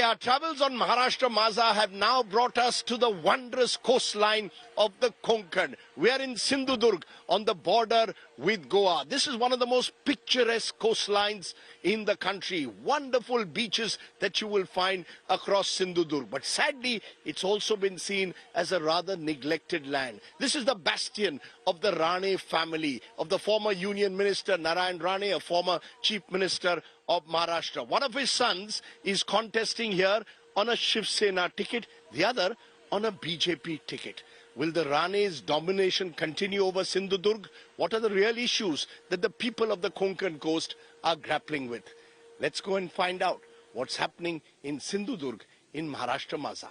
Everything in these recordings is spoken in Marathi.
our travels on Maharashtra Maza have now brought us to the wondrous coastline of the Konkan. We are in Sindhudurg on the border with Goa. This is one of the most picturesque coastlines in the country. Wonderful beaches that you will find across Sindhudurg. But sadly, it's also been seen as a rather neglected land. This is the bastion of the Rane family, of the former Union Minister Narayan Rane, a former Chief Minister of Maharashtra. One of his sons is contesting here on a Shiv Sena ticket, the other on a BJP ticket. Will the Rane's domination continue over Sindhudurg? What are the real issues that the people of the Konkan coast are grappling with? Let's go and find out what's happening in Sindhudurg in Maharashtra Maza.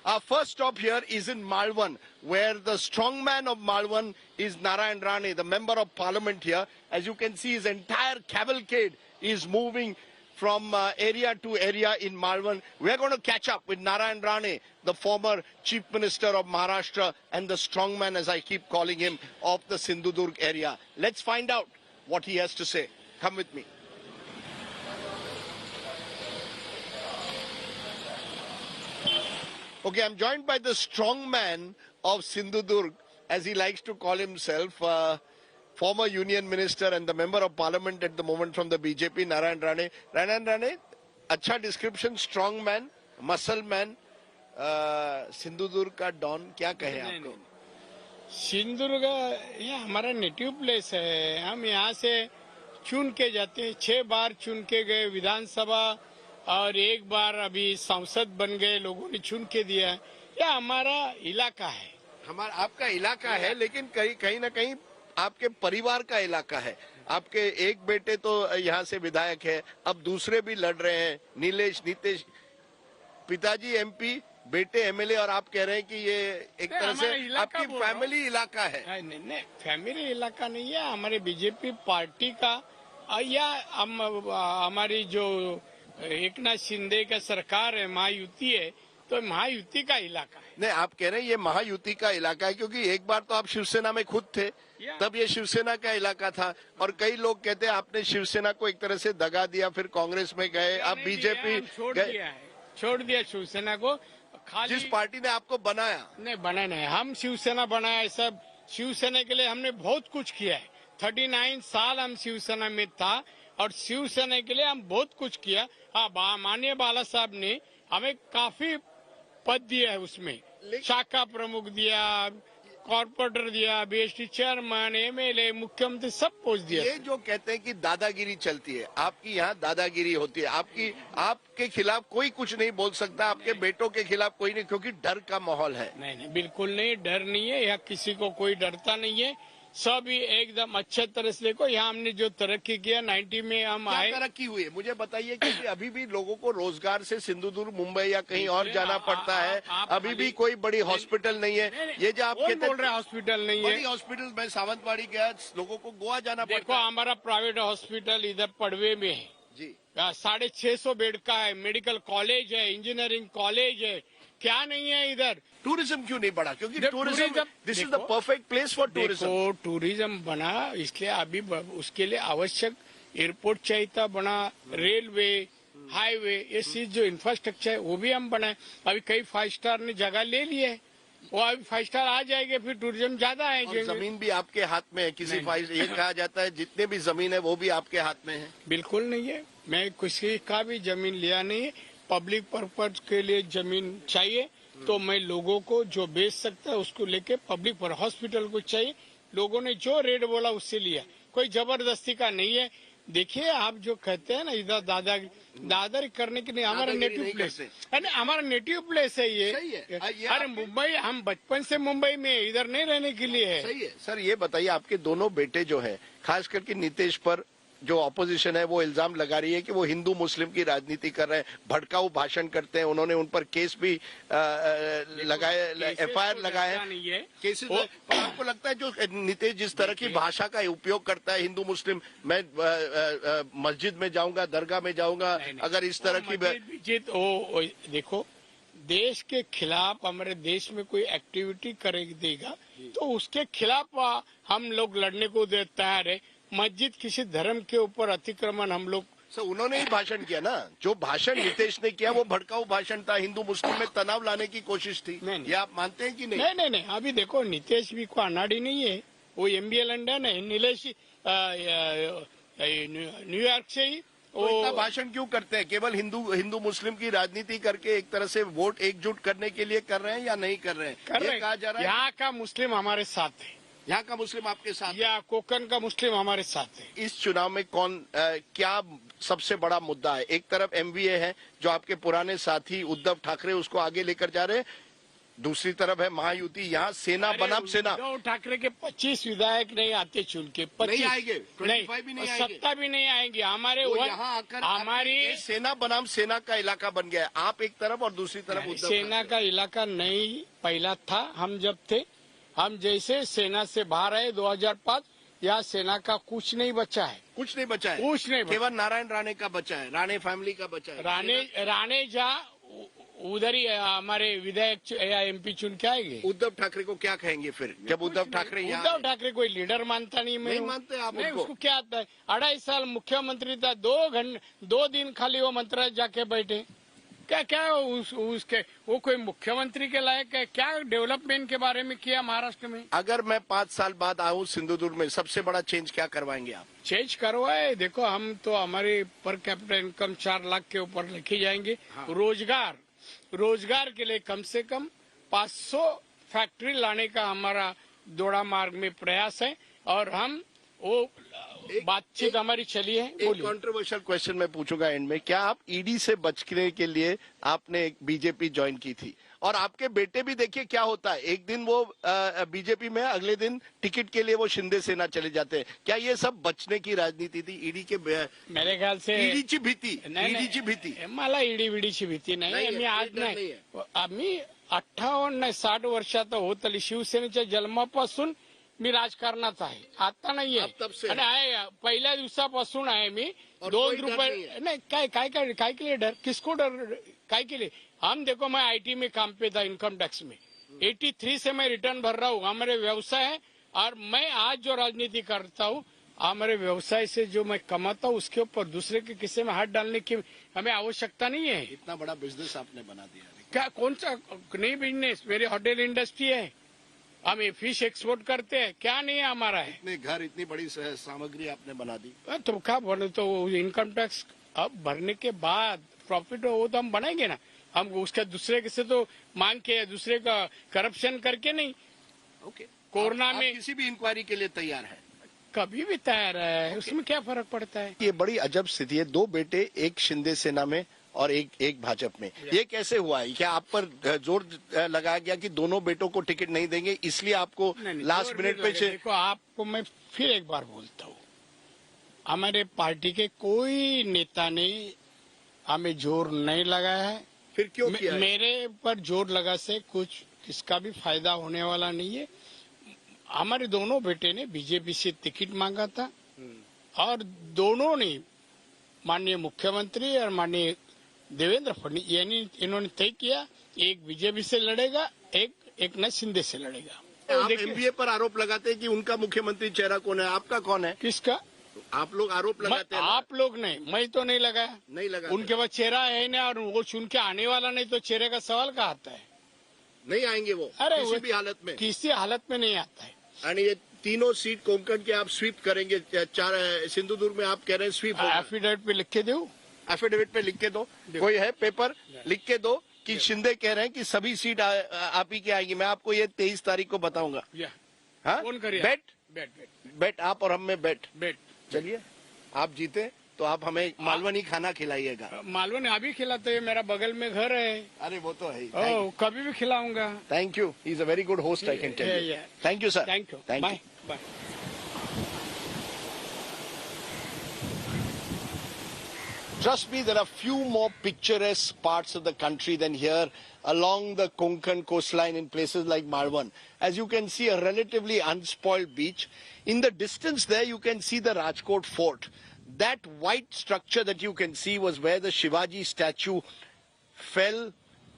Our first stop here is in Malvan, where the strongman of Malvan is Narayan Rane, the member of parliament here. As you can see, his entire cavalcade is moving from area to area in Malvan. We're going to catch up with Narayan Rane, the former Chief Minister of Maharashtra and the strongman, as I keep calling him, of the Sindhudurg area. Let's find out what he has to say. Come with me. Okay, I'm joined by the strong man of Sindhudurg, as he likes to call himself, former Union Minister and the Member of Parliament at the moment from the BJP, Narayan Rane. Narayan Rane, अच्छा description, strong man, muscle man, Sindhudurg का डॉन, क्या कहे आपको? सिंधुदुर्ग ये हमारा नेटिव प्लेस है. हम यहाँ से चुन के जाते हैं. 6 बार चुन के गए विधानसभा और 1 बार अभी सांसद बन गए. लोगों ने चुन के दिया. यह हमारा इलाका है. हमारा आपका इलाका है, लेकिन कहीं ना कहीं आपके परिवार का इलाका है. आपके एक बेटे तो यहाँ से विधायक है, अब दूसरे भी लड़ रहे हैं, नीतीश. पिताजी एमपी, बेटे एमएलए, और आप कह रहे हैं कि ये एक तरह से आपकी फैमिली इलाका है. नहीं, फैमिली इलाका नहीं है. हमारे बीजेपी पार्टी का या हमारी जो एकनाथ शिंदे का सरकार है, महायुति है, तो महायुति का इलाका है. नहीं, आप कह रहे हैं ये महायुति का इलाका है, क्योंकि एक बार तो आप शिवसेना में खुद थे, तब ये शिवसेना का इलाका था. और कई लोग कहते हैं आपने शिवसेना को एक तरह से दगा दिया, फिर कांग्रेस में गए, अब बीजेपी छोड़ दिया शिवसेना को. जिस पार्टी ने आपको बनाया. नहीं, बना नहीं, हम शिवसेना बनाया. सब शिवसेना के लिए हमने बहुत कुछ किया है. 39 साल हम शिवसेना में था और शिवसेना के लिए हम बहुत कुछ किया. हाँ, माननीय बाला साहब ने हमें काफी पद दिया है. उसमें शाखा प्रमुख दिया, कॉर्पोरेटर दिया, बीएसटी चेयरमैन, एमएलए, मुख्यमंत्री, सब पोस्ट दिया. ये जो कहते हैं कि दादागिरी चलती है, आपकी यहाँ दादागिरी होती है. आपके खिलाफ कोई कुछ नहीं बोल सकता, आपके बेटों के खिलाफ कोई नहीं, क्योंकि डर का माहौल है. नहीं, बिल्कुल नहीं, डर नहीं है. यहाँ किसी को कोई डरता नहीं है. सब ही एकदम अच्छे तरह से. देखो यहाँ हमने जो तरक्की किया 90 में हम आए. तरक्की हुई है मुझे बताइए, क्योंकि अभी भी लोगों को रोजगार से सिंधुदुर्ग, मुंबई या कहीं और जाना पड़ता है. अभी भी कोई बड़ी हॉस्पिटल नहीं है. ये जो आप बोल रहे हॉस्पिटल नहीं है, बड़ी हॉस्पिटल में सावंतवाड़ी गया, लोगों को गोवा जाना पड़ता है. देखो हमारा प्राइवेट हॉस्पिटल इधर पड़वे में है जी, 650 बेड का है. मेडिकल कॉलेज है, इंजीनियरिंग कॉलेज है. क्या नहीं है इधर? टूरिज्म क्यों नहीं बढ़ा? क्योंकि tourism, this is the perfect place for tourism. Tourism बना, इसलिए अभी उसके लिए आवश्यक एयरपोर्ट चाहिए था, बना रेलवे, हाईवे, ये चीज जो इंफ्रास्ट्रक्चर है वो भी हम बनाए. अभी कई 5 स्टार ने जगह ले ली है, वो अभी 5 स्टार आ जाएंगे, फिर टूरिज्म ज्यादा आएंगे. जमीन भी आपके हाथ में है. किसी ये कहा जाता है जितने भी जमीन है वो भी आपके हाथ में है. बिल्कुल नहीं है. मैं किसी का भी जमीन लिया नहीं है. पब्लिक पर्पज के लिए जमीन चाहिए तो मैं लोगों को जो बेच सकता है उसको लेके पब्लिक पर. हॉस्पिटल को चाहिए, लोगों ने जो रेट बोला उससे लिया. कोई जबरदस्ती का नहीं है. देखिए आप जो कहते हैं ना इधर दादागिरी करने के लिए, हमारा नेटिव प्लेस है. हमारा नेटिव प्लेस है ये. अरे मुंबई, हम बचपन से मुंबई में, इधर नहीं रहने के लिए है. सही है. सर ये बताइए, आपके दोनों बेटे जो है, खास करके नीतीश पर जो ऑपोजिशन है वो इल्जाम लगा रही है कि वो हिंदू मुस्लिम की राजनीति कर रहे हैं, भड़काऊ भाषण करते हैं। उन्होंने उन पर केस भी लगाए, FIR लगाए हैं, केसेस। पर आपको लगता है जो नीतीश जिस तरह की भाषा का उपयोग करता है, हिंदू मुस्लिम, मैं मस्जिद में जाऊंगा, दरगाह में जाऊंगा, अगर इस तरह की देखो, देश के खिलाफ हमारे देश में कोई एक्टिविटी करे देगा तो उसके खिलाफ हम लोग लड़ने को तैयार है। मस्जिद किसी धर्म के ऊपर अतिक्रमण हम लोग सर, उन्होंने ही भाषण किया ना, जो भाषण नीतीश ने किया वो भड़काऊ भाषण था, हिंदू मुस्लिम में तनाव लाने की कोशिश थी। ये आप मानते हैं कि नहीं? नहीं, अभी देखो नीतीश भी कोई अनाड़ी नहीं है, वो MBA लंदन है, नीलेश न्यूयॉर्क से ही। वो इतना भाषण क्यों करते हैं? केवल हिंदू मुस्लिम की राजनीति करके एक तरह से वोट एकजुट करने के लिए कर रहे हैं या नहीं कर रहे हैं? कहा जा रहा है यहाँ का मुस्लिम हमारे साथ है, यहाँ का मुस्लिम आपके साथ, या कोकन का मुस्लिम हमारे साथ है। इस चुनाव में क्या सबसे बड़ा मुद्दा है? एक तरफ MVA है जो आपके पुराने साथी उद्धव ठाकरे उसको आगे लेकर जा रहे हैं, दूसरी तरफ है महायुति, यहाँ सेना बनाम सेना। उद्धव ठाकरे के 25 विधायक नहीं आते चुन के, 25 नहीं आएंगे, 25 भी नहीं आएंगे, 70 भी नहीं आएंगे। हमारे यहाँ आकर हमारी सेना बनाम सेना का इलाका बन गया है, आप एक तरफ और दूसरी तरफ उद्धव। सेना का इलाका नहीं पहला था, हम जब थे, हम जैसे सेना से बाहर आए 2005, यहाँ सेना का कुछ नहीं बचा है, कुछ नहीं बचा है, कुछ नहीं, केवल नारायण राणे का बचा है, राणे फैमिली का बचा है। राणे जा उधर ही हमारे विधायक या MP चुन के आएंगे। उद्धव ठाकरे को क्या कहेंगे फिर, जब उद्धव ठाकरे उद्धव ठाकरे कोई लीडर मानता नहीं, मैं नहीं मानते आप नहीं, उनको? उसको क्या आता है? 2.5 साल मुख्यमंत्री था, 2 दिन खाली वो मंत्रालय जाके बैठे, क्या उसके वो कोई मुख्यमंत्री के लायक है? क्या डेवलपमेंट के बारे में किया महाराष्ट्र में? अगर मैं 5 साल बाद आऊँ सिंधुदुर्ग में, सबसे बड़ा चेंज क्या करवाएंगे आप? चेंज करवाए, देखो हम तो हमारी पर कैपिटल इनकम 4 लाख के ऊपर लिखी जाएंगे। हाँ। रोजगार के लिए कम से कम 500 फैक्ट्री लाने का हमारा दोड़ा मार्ग में प्रयास है, और हम वो बातचीत हमारी चली है। एक कंट्रोवर्शियल क्वेश्चन मैं पूछूंगा एंड में, क्या आप ED से बचने के लिए आपने BJP ज्वाइन की थी? और आपके बेटे भी देखिए क्या होता है, एक दिन वो BJP में, अगले दिन टिकट के लिए वो शिंदे सेना चले जाते हैं। क्या ये सब बचने की राजनीति थी ED के? मेरे ख्याल से ईडीची भीती, ईडीची भीती मला ईडीची भीती नाही, मी आज नाही, आम्ही 58 नाही 60 वर्षात होत आली, शिवसेनेच्या जन्मापासून मी राजकारणात आहे, आता नाहीये, आणि आहे पहिल्या दिवसापासून आहे मी। 2 रुपये नहीं, काय के लिए डर, किसको डर, काय के लिए? हम देखो, मैं IT में काम पे था, इनकम टैक्स में 83 से मैं रिटर्न भर रहा हूँ, हमारे व्यवसाय है, और मैं आज जो राजनीति करता हूँ, हमारे व्यवसाय से जो मैं कमाता हूँ उसके ऊपर दूसरे के किस्से में हाथ डालने की हमें आवश्यकता नहीं है। इतना बड़ा बिजनेस आपने बना दिया। क्या, कौन सा नहीं बिजनेस? मेरी होटल इंडस्ट्री है, हम फिश एक्सपोर्ट करते हैं, क्या नहीं है हमारा है? इतने घर, इतनी बड़ी सामग्री आपने बना दी, तो क्या बोले, तो इनकम टैक्स अब भरने के बाद प्रॉफिट वो तो हम बनाएंगे ना, हम उसका दूसरे से तो मांग के, दूसरे का करप्शन करके नहीं। ओके, कोरोना में किसी भी इंक्वायरी के लिए तैयार है, कभी भी तैयार है, उसमें क्या फर्क पड़ता है? ये बड़ी अजब स्थिति है, 2 बेटे, एक शिंदे सेना में और एक भाजपा में, ये कैसे हुआ है? क्या आप पर जोर लगाया गया कि दोनों बेटों को टिकट नहीं देंगे, इसलिए आपको लास्ट मिनट पे? देखो, आपको मैं फिर एक बार बोलता हूँ, हमारे पार्टी के कोई नेता ने हमें जोर नहीं लगाया है। फिर क्यों किया है? मेरे पर जोर लगा से कुछ किसका भी फायदा होने वाला नहीं है। हमारे दोनों बेटे ने BJP से टिकट मांगा था, और दोनों ने, माननीय मुख्यमंत्री और माननीय देवेंद्र फडणवीस, यानी इन्होंने तय किया, एक BJP से लड़ेगा, एक न शिंदे से लड़ेगा। आप MBA पर आरोप लगाते हैं कि उनका मुख्यमंत्री चेहरा कौन है, आपका कौन है? किसका? आप लोग आरोप लगाते हैं। आप लोग नहीं, मैं तो नहीं लगाया, नहीं लगा, उनके पास चेहरा है नहीं, और वो चुन के आने वाला नहीं, तो चेहरे का सवाल कहाँ आता है? नहीं आएंगे वो, अरे किसी भी हालत में, किसी हालत में नहीं आता है। और ये तीनों सीट कोंकण के आप स्वीप करेंगे, 4 सिंधुदुर्ग में आप कह रहे हैं स्वीप होगा। एफिडेविट पे लिख के दो, एफिडेविट पे लिख के दो, कोई है पेपर, लिख के दो कि शिंदे कह रहे हैं कि सभी सीट आप ही की आएगी। मैं आपको ये 23 तारीख को बताऊंगा। हाँ, बेट आप और हम में बेट। चलिए, आप जीते तो आप हमें मालवनी खाना खिलाइएगा। मालवनी अभी खिलाते हैं, मेरा बगल में घर है। अरे वो तो है, कभी भी खिलाऊंगा। Thank you, he is a very good host, I can tell you. Thank you sir, thank you, thank you, bye. Trust me, there are few more picturesque parts of the country than here along the Konkan coastline in places like Malvan. As you can see, a relatively unspoiled beach. In the distance there, you can see the Rajkot Fort. That white structure that you can see was where the Shivaji statue fell,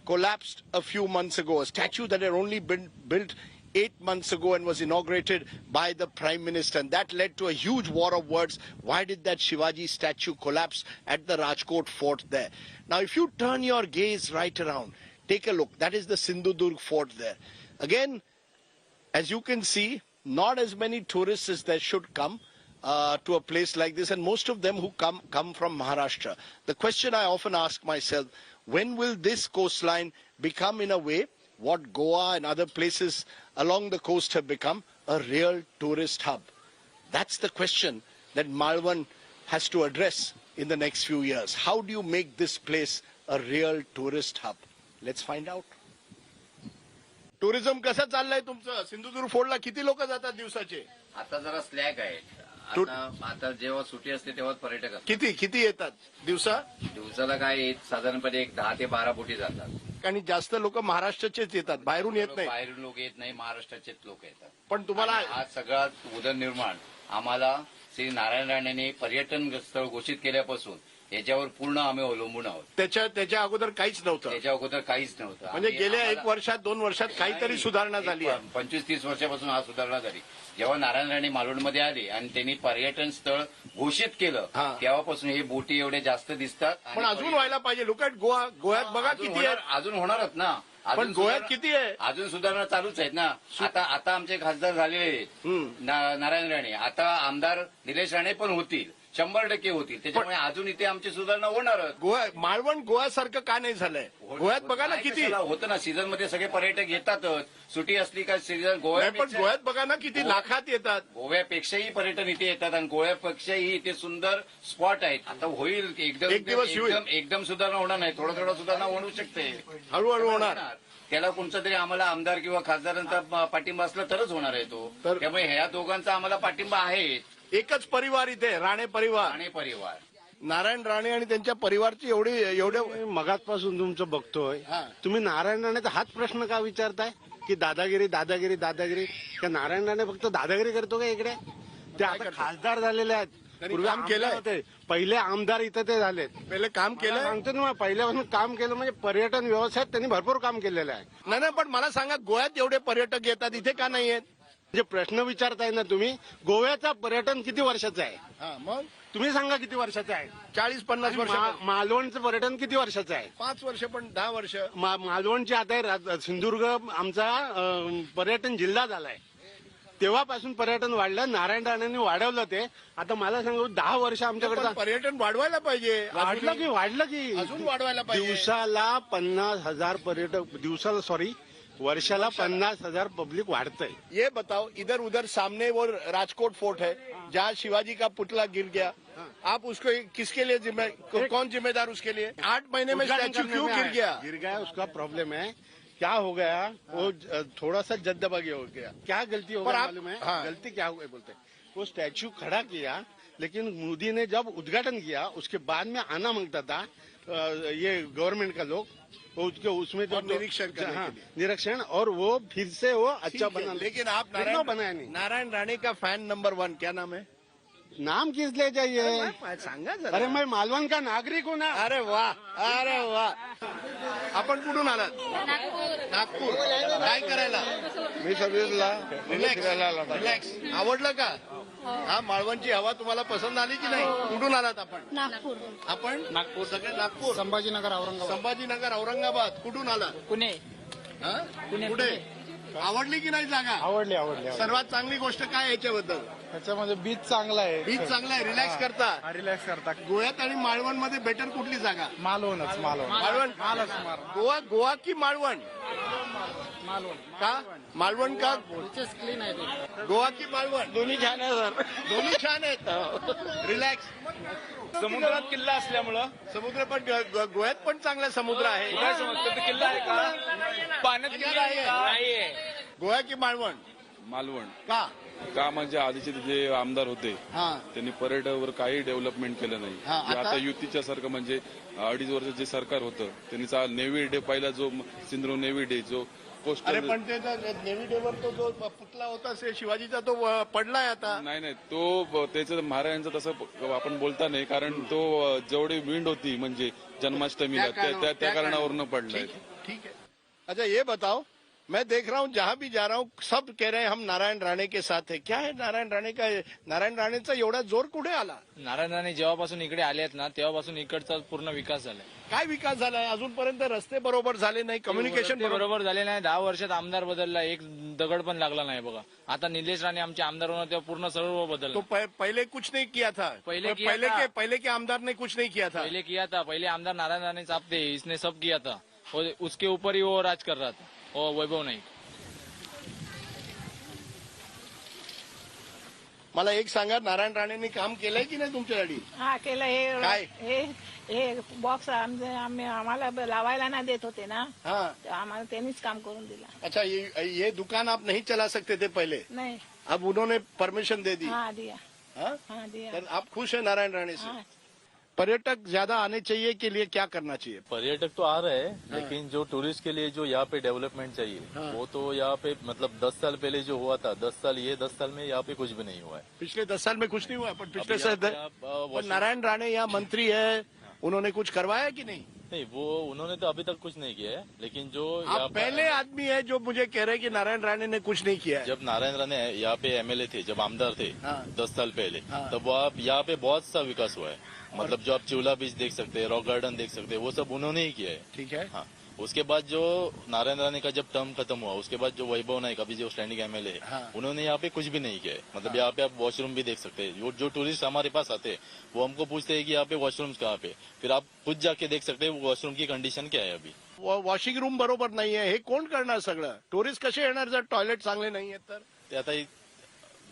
collapsed a few months ago. A statue that had only been built 8 months ago and was inaugurated by the Prime Minister. And that led to a huge war of words. Why did that Shivaji statue collapse at the Rajkot Fort there? Now, if you turn your gaze right around, take a look. That is the Sindhudurg Fort there. Again, as you can see, not as many tourists as there should come to a place like this. And most of them who come from Maharashtra. The question I often ask myself, when will this coastline become, in a way, what Goa and other places along the coast have become, a real tourist hub? That's the question that Malvan has to address in the next few years. How do you make this place a real tourist hub? Let's find out. Tourism कसं चाललंय तुमचं? सिंधुदुर्ग फोर्टला किती लोक जातात दिवसाचे? आता जरा स्लॅग आहे. आता जेव्हा सुट्टी असते तेव्हा पर्यटक असतात. किती येतात दिवसाला काय साधारणपणे एक 10 ते 12 बोटी जातात. आणि जास्त लोक महाराष्ट्राचेच येतात, बाहेरून येत नाही. बाहेरून लोक येत नाही, महाराष्ट्राचेच लोक येतात. पण तुम्हाला हा सगळा उदरनिर्माण आम्हाला श्री नारायण राणेंनी पर्यटन स्थळ घोषित केल्यापासून याच्यावर पूर्ण आम्ही अवलंबून आहोत. त्याच्या अगोदर काहीच नव्हतं. त्याच्या अगोदर काहीच नव्हतं. म्हणजे गेल्या 1 वर्षात 2 वर्षात काहीतरी सुधारणा झाली आहे. 25-30 वर्षापासून हा सुधारणा झाली. जेव्हा नारायण राणे मालवणमध्ये आले आणि त्यांनी पर्यटन स्थळ घोषित केलं तेव्हापासून हे बोटी एवढे जास्त दिसतात. पण अजून व्हायला पाहिजे. लोक गोव्यात बघा किती आहे. अजून होणारच ना. पण गोव्यात किती आहे? अजून सुधारणा चालूच आहेत ना. आता आमचे खासदार झालेले आहेत नारायण राणे. आता आमदार निलेश राणे पण होतील, 100% होतील. त्याच्यामुळे अजून इथे आमची सुधारणा होणारच. मालवण गोव्यासारखं का नाही झालंय? गोव्यात बघा ना किती होतं ना. सीझन मध्ये सगळे पर्यटक येतातच. सुट्टी असली का सीझन गोव्यात बघा ना किती लाखात येतात. गोव्यापेक्षाही पर्यटन इथे येतात आणि गोव्यापेक्षाही इथे सुंदर स्पॉट आहेत. आता होईल एकदम सुधारणा होणार नाही. थोडं सुधारणा होऊ शकते. हळूहळू होणार. त्याला कोणता तरी आम्हाला आमदार किंवा खासदारांचा पाठिंबा असला तरच होणार आहे तो. त्यामुळे ह्या दोघांचा आम्हाला पाठिंबा आहे. एकच परिवार इथे, राणे परिवार. नारायण राणे आणि त्यांच्या परिवारची एवढे मगातपासून तुमचं बघतोय. तुम्ही नारायण राणेचा हाच प्रश्न का विचारताय की दादागिरी का नारायण राणे फक्त दादागिरी करतो का इकडे? ते आता खासदार झालेले आहेत. पूर्वी काम केलं होते. पहिले आमदार इथं ते झालेत. पहिले काम केलं. सांगतो ना, पहिल्यापासून काम केलं. म्हणजे पर्यटन व्यवसायात त्यांनी भरपूर काम केलेलं आहे. नाही पण मला सांगा, गोव्यात एवढे पर्यटक येतात, इथे का नाही आहेत? म्हणजे प्रश्न विचारताय ना तुम्ही. गोव्याचा पर्यटन किती वर्षाचं आहे? मग तुम्ही सांगा किती वर्षाचं आहे? 40-50 वर्ष. मालवणचं पर्यटन किती वर्षाचं आहे? 5 वर्ष, पण 10 वर्ष. मालवणची आता सिंधुदुर्ग आमचा पर्यटन जिल्हा झालाय. तेव्हापासून पर्यटन वाढलं. नारायण राणेंनी वाढवलं ते. आता मला सांगू 10 वर्ष आमच्याकडे पर्यटन वाढवायला पाहिजे. वाढलं की अजून वाढवायला पाहिजे. दिवसाला 50,000 पर्यटक, वर्षाला 50,000 पब्लिक वाढतंय. ये बताओ, इधर उधर सामने वो राजकोट फोर्ट है जहाँ शिवाजी का पुतला गिर गया. आप उसको किसके लिए कौन जिम्मेदार उसके लिए? 8 महीने में स्टैच्यू क्यों गिर गया? उसका प्रॉब्लम है. क्या हो गया? वो थोड़ा सा जद्दबाजी हो गया. क्या गलती हो गई मालूम है? गलती क्या हो गई बोलते, वो स्टैच्यू खड़ा किया, लेकिन मोदी ने जब उद्घाटन किया उसके बाद में आना मांगता था ये गवर्नमेंट का लोग, उसमें जो निरीक्षण, और वो फिर से वो अच्छा बना. लेकिन आप बनाया नहीं. नारायण राणे का फैन नंबर 1 क्या नाम है? नाम किस लिए चाहिए? सांगा. अरे मैं मालवण का नागरिक हूँ ना. अरे वाह. आपण कुठून आलात? नागपूर. काय करायला? मी सर्व्हिसला. रिलॅक्स. आवडलं का? मालवणची हवा तुम्हाला पसंत आली की नाही? कुठून आलात आपण? नागपूर. आपण नागपूर. सगळे नागपूर. संभाजीनगर औरंगाबाद. कुठून आलात? पुणे. कुठे? आवडली की नाही जागा? आवडली. सर्वात चांगली गोष्ट काय याच्याबद्दल? त्याच्यामध्ये बीच चांगला आहे. बीच चांगला आहे. रिलॅक्स करता. गोव्यात आणि मालवण मध्ये बेटर कुठली जागा? मालवण. गोवा की मालवण? का मालवण का? क्लीन आहे. गोवा की मालवण? दोन्ही छान आहे सर. दोन्ही छान आहेत. रिलॅक्स. समुद्रात किल्ला असल्यामुळं. समुद्र पण गोव्यात पण चांगला समुद्र आहे. किल्ला आहे का? पाण्यात गोवा की मालवण? मालवण. का? का म्हणजे आधीचे जे आमदार होते हा त्यांनी पर्यटनावर काही डेव्हलपमेंट केलं नाही. हा, जे आता? आता युतीच्या सारखं म्हणजे 2.5 वर्ष जे सरकार होतं त्यांनी नेव्ही डे पहिला जो सिंधू नेव्ही डे जो अरे कोस्टल पण ते नेव्ही डेवर तो जो पुतला होता शिवाजीचा तो पडलाय आता. नाही तो त्याचं महाराजांचं तसं आपण बोलता नाही कारण तो जेवढी विंड होती म्हणजे जन्माष्टमीला त्या कारणावरनं पडलाय. ठीक है. अच्छा ये बताओ, मैं देख रहा हूँ जहां भी जा रहा हूँ सब कह रहे हैं हम नारायण राणे के साथ है. क्या है नारायण राणे का? नारायण राणेचा एवढा जोर कुठे आला? नारायण राणे जेव्हापासून इकडे आले आहेत ना तेव्हापासून इकडचा पूर्ण विकास झालाय. काय विकास झालाय? अजूनपर्यंत रस्ते बरोबर झाले नाही, कम्युनिकेशन रस्ते बरोबर झाले नाही. 10 वर्षात आमदार बदलला, एक दगड पण लागला नाही बघा. आता निलेश राणे आमचे आमदार होणार तेव्हा पूर्ण सर्व बदललं. तो पहले कुछ नहीं किया था. पहले के आमदार ने कुछ नहीं किया था. पहले किया था, पहले आमदार नारायण राणे साहब थे, इसने सब किया था और उसके ऊपर ही वो राज कर रहा था, वो वैभव नाईक. मला एक सांगा, नारायण राणेंनी काम केलंय की नाही तुमच्यासाठी? हा केलं. काय? हे बॉक्स आम्हाला लावायला ना देत होते ना, हाँ. तर आम्हाला त्यांनीच काम करून दिला. अच्छा, ये दुकान आप नहीं चला सकते थे पहले, नाही. अब उन्होंने परमिशन दे दी. हाँ दिया. हाँ? हाँ दिया. तर आप खुश है नारायण राणे से? हाँ. पर्यटक ज्यादा आने चाहिए के लिए क्या करना चाहिए? पर्यटक तो आ रहे हैं लेकिन जो टूरिस्ट के लिए जो यहाँ पे डेवलपमेंट चाहिए वो तो यहाँ पे मतलब 10 साल पहले जो हुआ था 10 साल में यहाँ पे कुछ भी नहीं हुआ है. पिछले 10 साल में कुछ नहीं हुआ, पर पिछले अभी आप पर नारायण राणे यहाँ मंत्री है, उन्होंने कुछ करवाया कि नहीं? नहीं वो उन्होंने तो अभी तक कुछ नहीं किया है लेकिन जो यहाँ आप पे पहले आदमी है जो मुझे कह रहे हैं कि नारायण राणे ने कुछ नहीं किया है. जब नारायण राणे यहाँ पे एमएलए थे जब आमदार थे हाँ. 10 साल पहले हाँ. तब वो आप यहाँ पे बहुत सा विकास हुआ है. मतलब जो आप चिवला बीच देख सकते हैं, रॉक गार्डन देख सकते हैं, वो सब उन्होंने ही किया है. ठीक है. हाँ उसके बाद जो नारायण राणे का जब टर्म खत्म हुआ उसके बाद जो वैभव नाईक अभी जो स्टैंडिंग एमएलए है हाँ. उन्होंने यहाँ पे कुछ भी नहीं किया है. मतलब यहाँ पे आप वॉशरूम भी देख सकते हैं. जो टूरिस्ट हमारे पास आते हैं वो हमको पूछते हैं कि यहाँ पे वॉशरूम्स कहाँ पे, फिर आप खुद जाके देख सकते हैं वॉशरूम की कंडिशन क्या है अभी. वॉशिंग रूम बरोबर नाही आहे, हे कोण करणार सगळं? टुरिस्ट कसे येणार जर टॉयलेट चांगले नाही आहेत तर? ते आता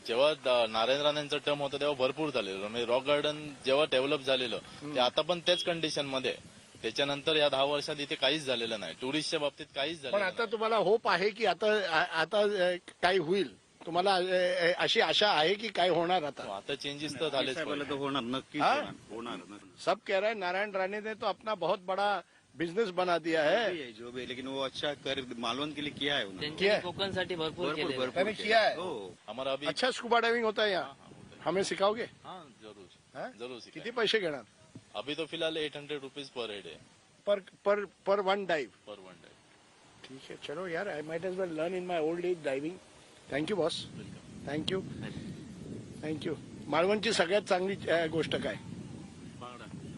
जेव्हा नारायण राणेंचं टर्म होतं तेव्हा भरपूर झालेलं म्हणजे रॉक गार्डन जेव्हा डेव्हलप झालेलं ते आता पण त्याच कंडिशन मध्ये आहे. त्याच्यानंतर या 10 वर्षात इथे काहीच झालेलं नाही, टुरिस्टच्या बाबतीत काहीच झालं पण नाही. आता तुम्हाला होप आहे की आता काही होईल? तुम्हाला अशी आशा आहे की काय होणार आता? आता चेंजेस तर झालेच पाहिजे. होणार नक्कीच हाँ? होणार. सब कह रहे हैं नारायण राणे ने तो अपना बहुत बड़ा बिजनेस बना दिया है. जो भी लेकिन वो अच्छा कर मालवण के लिए किया है उन्होंने. किया है? कोकणसाठी भरपूर भरपूर मैंने किया है. हो. हमारा अभी अच्छा स्कूबा डाइविंग होता है यहाँ, हमें सिखाओगे? हाँ हाँ? जरूर किती सिखाएंगे. पैसे घेणार अभी तो फिलहाल 800 रुपीज पर हेड है per one dive? Per one day. ठीक है, चलो यार, I might as well learn in my old age diving. Thank you boss, thank you. Thank you. मालवणची सगळ्यात चांगली गोष्ट काय?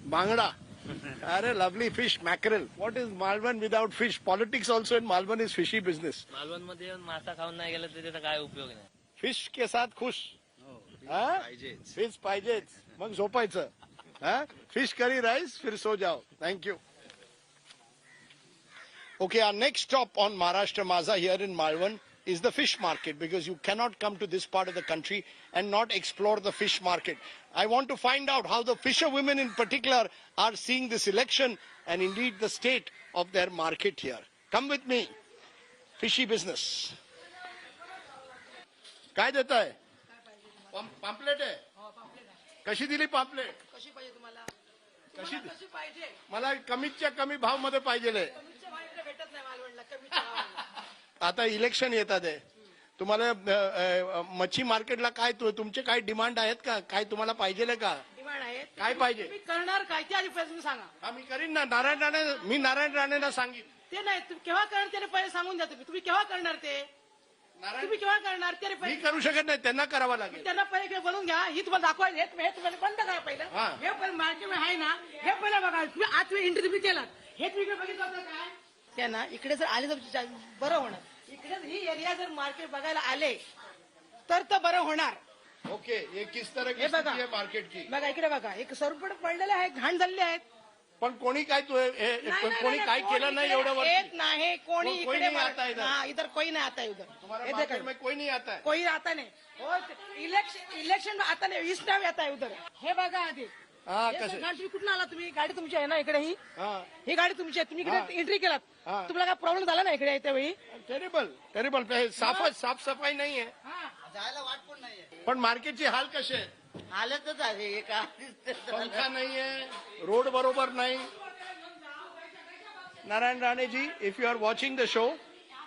बांगडा. अरे lovely fish, mackerel. What is Malvan without fish? Politics also in Malvan is fishy business. Malvan मध्ये येऊन मासा खाऊन नाही गेलं तर त्याचा काय उपयोग नाही. फिश के साथ खुश. हा? पाहिजेच. फिश पाहिजेच, मग झोपायचं. हा? फिश करी राईस, फिर सो जाओ. Thank you. Okay, our next stop on Maharashtra Maza here in Malvan is the fish market, because you cannot come to this part of the country and not explore the fish market. I want to find out how the fisherwomen in particular are seeing this election and indeed the state of their market here. Come with me. Fishy business. काय देत आहे? पाम्पलेट आहे? कशी दिली पाम्पलेट? कशी पाहिजे तुम्हाला? कशी? कशी पाहिजे? मला कमीच्या कमी भाव मध्ये पाहिजे. भेटत नाही मालवणला कमी. आता इलेक्शन येतात आहे, तुम्हाला मच्छी मार्केटला काय तुमचे काय डिमांड आहेत का? काय तुम्हाला पाहिजे का? डिमांड आहे. काय पाहिजे? तुम्ही करणार काय ते आधी पहिले सांगा. हा, मी करीन ना. मी नारायण राणेला सांगेन. ते नाही, तुम्ही केव्हा करणार ते पहिले सांगून द्या. तुम्ही केव्हा करणार ते? तुम्ही केव्हा करणार ते मी पहिले? करू शकत नाही, त्यांना करावं लागेल. त्यांना पहिले बोलून घ्या. ही तुम्हाला दाखवायला हे तुम्हाला बंद करा पहिलं. हा. हे पहिले मार्केट आहे ना, हे पहिलं बघा. तुम्ही आज एंट्री तुम्ही केलात, हे तुम्ही इकडे बघितलं होतं काय? त्यांना इकडे जर आले तर बरं होणार. इकडे ही एरिया जर मार्केट बघायला आले तर बरं होणार. ओके, ये किस तरह की हे बघा. स्थिती आहे मार्केट की? बघा इकडे बघा, एक सरपट पडलेले आहेत, घाण झालेले आहेत. पण कोणी काय कोणी काय केलं नाही एवढं वर्ष? येत नाही कोणी कोई इकडे. नहीं आता इधर. हाँ, इधर कोई नहीं आता इधर. तुम्हारे ये मार्केट देखो, में कोई नहीं आता है. कोई आता नाही. हो, इलेक्शन आता नाही, इस टाइम आता है उधर. हे बघा आधी. हा, हे कसे? सगळं तुम्ही कुठून आला? तुम्ही गाडी तुमची आहे ना इकडे? हा, ही गाडी तुमची आहे, तुम्ही हा. इकडे एंट्री केलात. हा. तुम्हाला काय प्रॉब्लेम झाला ना इकडे त्यावेळी? टेरिबल. साफसफाई नहीं है. हा, जायला वाट पण नाहीये. पण मार्केटचे हाल कसे आहेत? हालतच आहे एका पंखा नाहीये, रोड बरोबर नाही. Narayan Rane ji, if you are watching the show,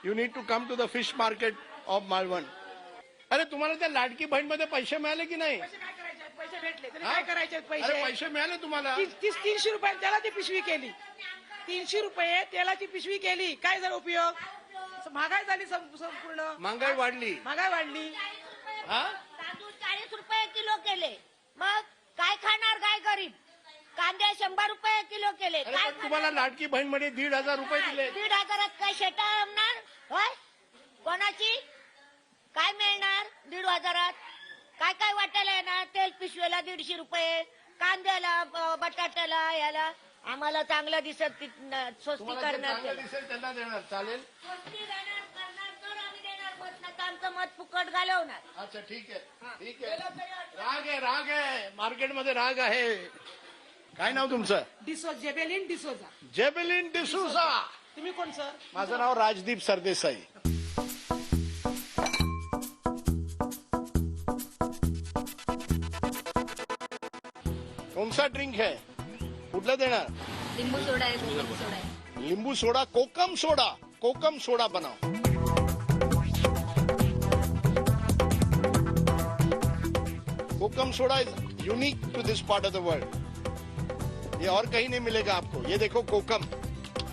you need to come to the fish market of Malvan. अरे तुम्हाला त्या लाडकी बहीण मध्ये पैसे मिळाले की नाही? पैसे भेटले तरी काय करायचे अरे पैसे? पैसे मिळाले तुम्हाला? 300 रुपये त्याला ती पिशवी केली. 300 रुपये तेलाची पिशवी केली. काय झाला उपयोग? महागाई झाली संपूर्ण. महागाई वाढली. महागाई वाढली. हा? तांदूळ 40 रुपये किलो केले. मग काय खाणार काय गरीब? कांदे 100 रुपये किलो केले. अरे काय पण तुम्हाला लाडकी बहीण मध्ये 1,500 रुपये दिले. 1,500 काय शेटा आणणार होय? कोणाची काय मिळणार 1,500? काय काय वाटायला येणार? तेल पिशवेला 150 रुपये, कांद्याला बटाट्याला याला. आम्हाला चांगलं दिसत स्वस्ती तुम्हाला जे करणार चांगलं दिसेल त्यांना देणार. चालेल. स्वस्ती करणार तर आम्ही देणार मत. नाही तर आमचं मत फुकट घालवणार. अच्छा ठीक आहे, ठीक आहे. राग आहे मार्केटमध्ये राग आहे. काय नाव तुमचं? जेबेलिन डिसोजा. जेबेलिन डिसूजा. तुम्ही कोण सर? माझं नाव राजदीप सरदेसाई. कोणसा ड्रिंक है? कुठलं देणार? लिंबू सोडा आहे, कोकम सोडा आहे. लिंबू सोडा, कोकम सोडा. कोकम सोडा बनाओ. Kokum soda is unique to this part of the world. ये और कहीं नहीं मिलेगा आपको. ये देखो कोकम.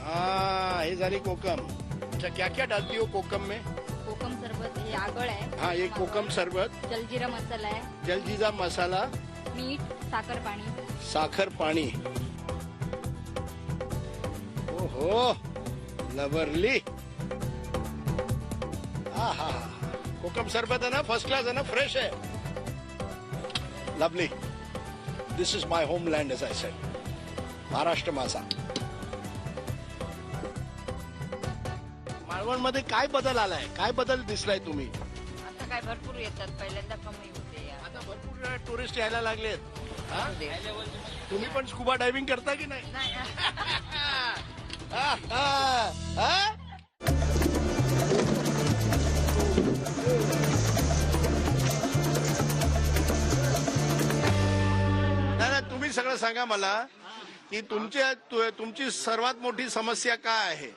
हाँ, ये झाली कोकम. अच्छा, क्या क्या डालती हो कोकम में? कोकम सरबत हे आगळ आहे. हाँ, ये कोकम शरबत, जलजीरा मसाला आहे, जलजीरा मसाला, मीठ, साखर, पाणी. साखर, पाणी. ओहो, लवरली. आहा, कोकम शरबत है ना, फर्स्ट क्लास है ना, फ्रेश है. Lovely. This is my homeland as I said. Maharashtra माझा. मालवण मध्ये काय बदल आलाय? काय बदल दिसलाय तुम्ही? आता काय भरपूर येतात, पहिल्यांदा कमी होते. आता भरपूर टुरिस्ट यायला लागलेत. हा? तुम्ही पण स्कुबा डायव्हिंग करता की नाही? हा, हा, हा? नाही, तुम्ही सगळं सांगा मला की तुमची सर्वात मोठी समस्या काय आहे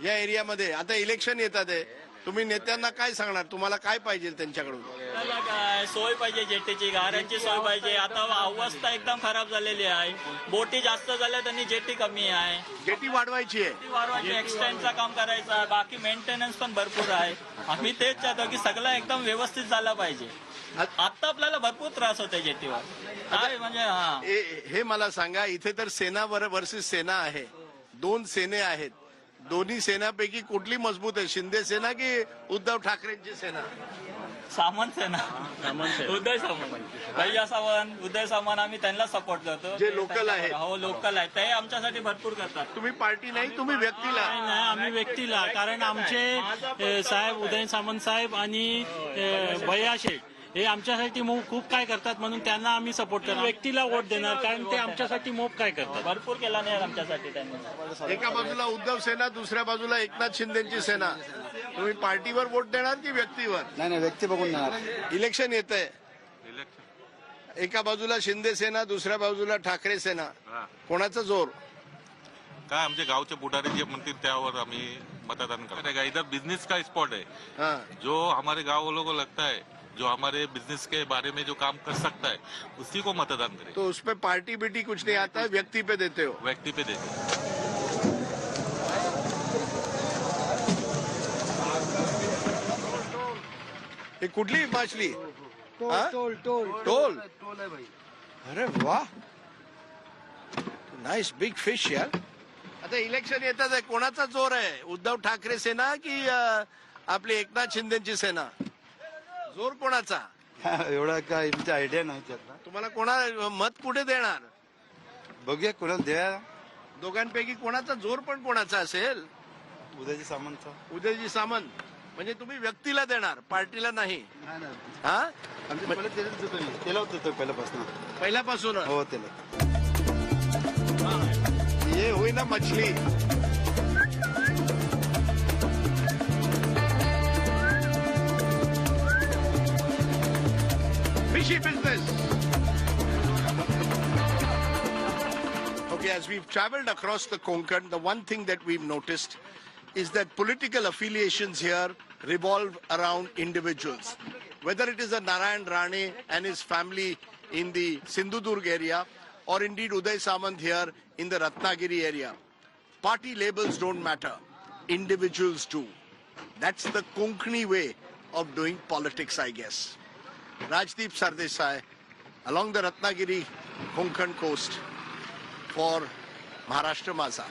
या एरियामध्ये? आता इलेक्शन येतात आहे, तुम्ही नेत्यांना काय सांगणार? तुम्हाला काय पाहिजे त्यांच्याकडून? काय सोय पाहिजे, जेटीची गाड्यांची सोय पाहिजे. आता अवस्था एकदम खराब झालेली आहे. बोटी जास्त झाल्या त्यांनी जेटी कमी आहे. जेटी वाढवायची आहे. वाढवायची, एक्सटेंडचं काम करायचं आहे. बाकी मेंटेनन्स पण भरपूर आहे. आम्ही तेच चाहतो की सगळं एकदम व्यवस्थित झालं पाहिजे. आता आपल्याला भरपूर त्रास होते जेटीवर. काय म्हणजे हा, हे मला सांगा, इथे तर सेना वर्सेस सेना आहे. 2 सेने आहेत. दोन्ही सेनापैकी कुठली मजबूत आहे? शिंदे सेना की उद्धव ठाकरेंची सेना? सामंत सेना. उदय सामंत, भैया सावंत, उदय सामंत. आम्ही त्यांना सपोर्ट करतो. जे लोकल आहेत. हो, लोकल आहे. ते आमच्यासाठी भरपूर करतात. तुम्ही पार्टी नाही, तुम्ही व्यक्तीला? नाही, आम्ही व्यक्तीला. कारण आमचे साहेब उदय सामंत साहेब आणि भैया शेठ हे आमच्यासाठी खूप काय करतात, म्हणून त्यांना आम्ही सपोर्ट करतो. व्यक्तीला वोट देणार, कारण ते आमच्यासाठी काय करतात. भरपूर केला नाही आमच्यासाठी त्यांनी. एका बाजूला उद्धव सेना, दुसऱ्या बाजूला एकनाथ शिंदेची सेना. तुम्ही पार्टीवर वोट देणार की व्यक्तीवर? नाही, व्यक्ती बघून देणार. इलेक्शन येत आहे. एका बाजूला शिंदे सेना, दुसऱ्या बाजूला ठाकरे सेना. कोणाचा जोर? काय आमचे गावचे पुढारी जे म्हणतील त्यावर आम्ही मतदान करतो. इधर बिजनेस का स्पॉट है. हाँ, जो हमारे गाँव वालों को लगता है जो हमारे बिजनेस के बारे में जो काम कर सकता है उसी को मतदान करें. तो उसपे पार्टी बिटी कुछ नहीं आता है, व्यक्ति पे देते हो? व्यक्ति पे देते. ये कुठली माछली? टोल टोल टोल. टोल आहे भाई. अरे वाह, नाइस बिग फिश यार. आता इलेक्शन येतात आहे, कोणाचा जोर आहे? उद्धव ठाकरे सेना की आपली एकनाथ शिंदेची सेना? जोर कोणाचा? एवढा काय आमची आयडिया नाही त्यातला. तुम्हाला कोणा मत कुठे देणार? बघूया कोणाला द्या. दोघांपैकी कोणाचा जोर पण कोणाचा असेल? उदयजी सामंतचा. उदयजी सामंत. म्हणजे तुम्ही व्यक्तीला देणार, पार्टीला नाही? नाही नाही, हा, आमच्या पहिला त्याला होतं पहिल्यापासून. पहिल्यापासून. हो, त्याला. ये हुई ना मछली. Okay, as we've traveled across the Konkan, the one thing that we've noticed is that political affiliations here revolve around individuals. Whether it is a Narayan Rane and his family in the Sindhudurg area, or indeed Uday Samant here in the Ratnagiri area. Party labels don't matter. Individuals do. That's the Konkani way of doing politics, I guess. Rajdeep Sardesai, along the Ratnagiri Konkan coast for Maharashtra Maza.